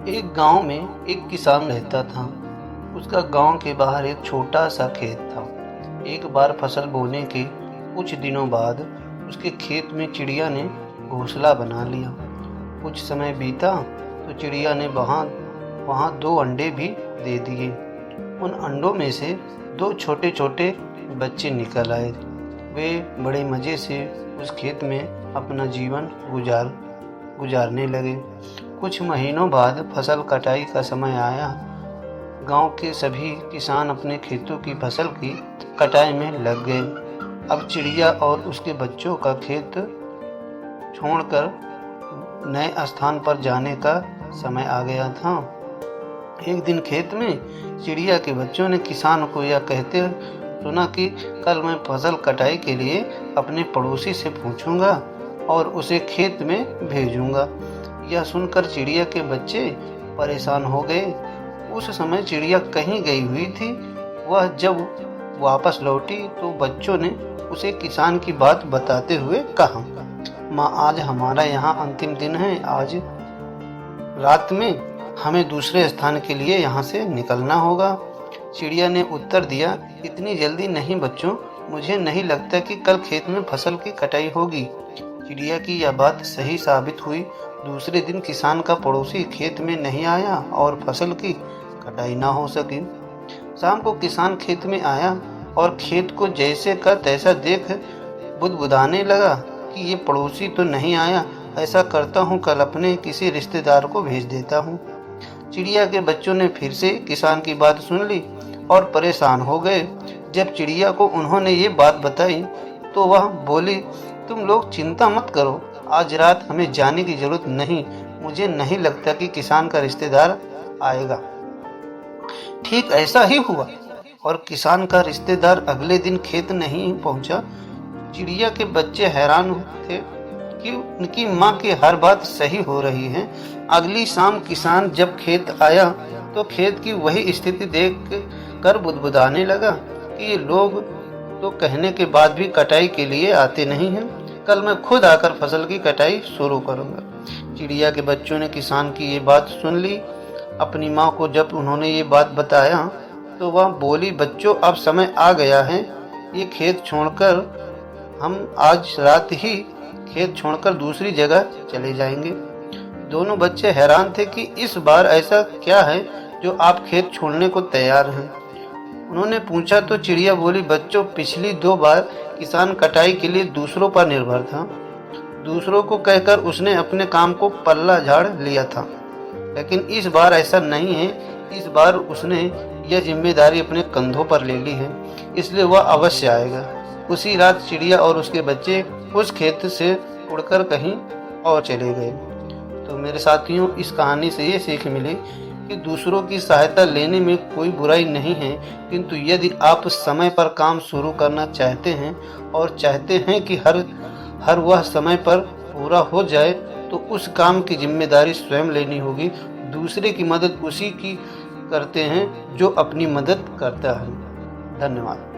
एक गांव में एक किसान रहता था। उसका गांव के बाहर एक छोटा सा खेत था। एक बार फसल बोने के कुछ दिनों बाद उसके खेत में चिड़िया ने घोंसला बना लिया। कुछ समय बीता तो चिड़िया ने वहाँ 2 अंडे भी दे दिए। उन अंडों में से 2 छोटे छोटे बच्चे निकल आए। वे बड़े मज़े से उस खेत में अपना जीवन गुजारने लगे। कुछ महीनों बाद फसल कटाई का समय आया। गांव के सभी किसान अपने खेतों की फसल की कटाई में लग गए। अब चिड़िया और उसके बच्चों का खेत छोड़कर नए स्थान पर जाने का समय आ गया था। एक दिन खेत में चिड़िया के बच्चों ने किसान को यह कहते सुना कि कल मैं फसल कटाई के लिए अपने पड़ोसी से पूछूंगा और उसे खेत में भेजूंगा। यह सुनकर चिड़िया के बच्चे परेशान हो गए। उस समय चिड़िया कहीं गई हुई थी। वह जब वापस लौटी तो बच्चों ने उसे किसान की बात बताते हुए कहा, माँ, आज हमारा यहाँ अंतिम दिन है। आज रात में हमें दूसरे स्थान के लिए यहाँ से निकलना होगा। चिड़िया ने उत्तर दिया, इतनी जल्दी नहीं बच्चों, मुझे नहीं लगता कि कल खेत में फसल की कटाई होगी। चिड़िया की यह बात सही साबित हुई। दूसरे दिन किसान का पड़ोसी खेत में नहीं आया और फसल की कटाई ना हो सकी। शाम को किसान खेत में आया और खेत को जैसे का तैसा देख बुदबुदाने लगा कि ये पड़ोसी तो नहीं आया। ऐसा करता हूँ, कल अपने किसी रिश्तेदार को भेज देता हूँ। चिड़िया के बच्चों ने फिर से किसान की बात सुन ली और परेशान हो गए। जब चिड़िया को उन्होंने ये बात बताई तो वह बोली, तुम लोग चिंता मत करो, आज रात हमें जाने की जरूरत नहीं। मुझे नहीं लगता कि किसान का रिश्तेदार आएगा। ठीक ऐसा ही हुआ और किसान का रिश्तेदार अगले दिन खेत नहीं पहुंचा। चिड़िया के बच्चे हैरान थे कि उनकी माँ की हर बात सही हो रही है। अगली शाम किसान जब खेत आया तो खेत की वही स्थिति देख कर बुदबुदाने लगा कि ये लोग तो कहने के बाद भी कटाई के लिए आते नहीं हैं। कल मैं खुद आकर फसल की कटाई शुरू करूंगा। चिड़िया के बच्चों ने किसान की ये बात सुन ली। अपनी माँ को जब उन्होंने ये बात बताया तो वह बोली, बच्चों, अब समय आ गया है। ये खेत छोड़कर हम आज रात ही खेत छोड़कर दूसरी जगह चले जाएंगे। दोनों बच्चे हैरान थे कि इस बार ऐसा क्या है जो आप खेत छोड़ने को तैयार हैं। उन्होंने पूछा तो चिड़िया बोली, बच्चों, पिछली 2 बार किसान कटाई के लिए दूसरों पर निर्भर था। दूसरों को कहकर उसने अपने काम को पल्ला झाड़ लिया था, लेकिन इस बार ऐसा नहीं है। इस बार उसने यह जिम्मेदारी अपने कंधों पर ले ली है, इसलिए वह अवश्य आएगा। उसी रात चिड़िया और उसके बच्चे उस खेत से उड़कर कहीं और चले गए। तो मेरे साथियों, इस कहानी से ये सीख मिली कि दूसरों की सहायता लेने में कोई बुराई नहीं है, किंतु यदि आप समय पर काम शुरू करना चाहते हैं और चाहते हैं कि हर वह समय पर पूरा हो जाए, तो उस काम की जिम्मेदारी स्वयं लेनी होगी। दूसरे की मदद उसी की करते हैं जो अपनी मदद करता है। धन्यवाद।